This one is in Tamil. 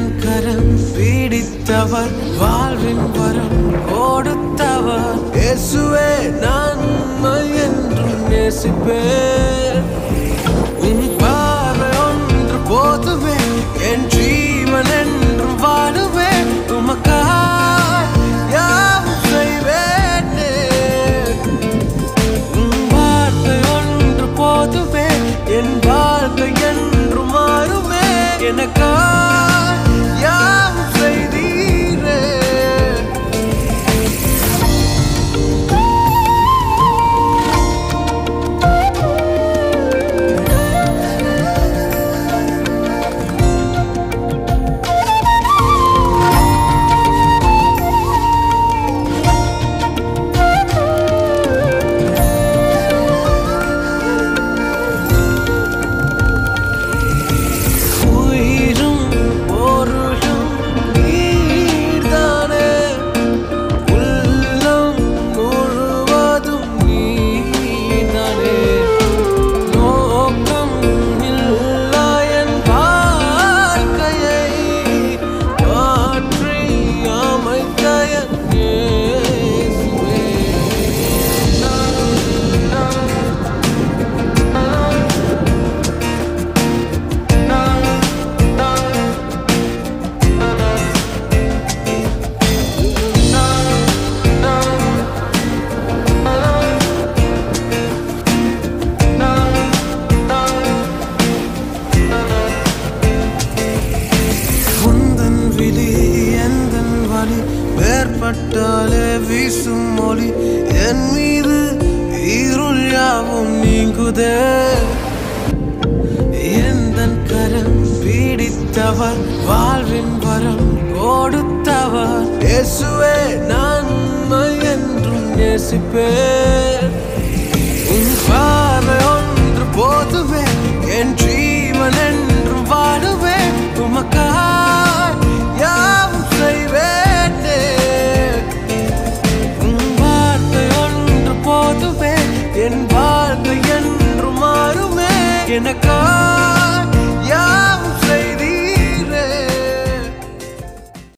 எந்தன் கரம் பீடித்தவர் வாழ்வின் வரம் கொடுத்தவர் இயேசுவே நான் என்றும் நேசிப்பேன் உன் பார்வை ஒன்று போதுவே என் ஜீவன் என்றும் வாடுவேன் உமக்காய் யாவும் செய்வேனே உன் வார்த்தை ஒன்று போதுவே என் வாழ்க்கை என்றும் மாறுமே எனக்காய் யாவும் செய்தீரே வேற்பட்டாலே வீசும் மொழி என் மீது இருள் யாவும் நீங்குதே எந்தன் கரம் பீடித்தவர் வாழ்வின் வரம் கொடுத்தவர் இயேசுவே நான் என்றும் நேசிப்பேன் உன் பார்வை ஒன்று போதுவே என் ஜீவன் என்றும் வாடுவேன் உமக்காய் யாவும் செய்வேன் என் வாழ்க்கை என்று மாறுமே எனக்கா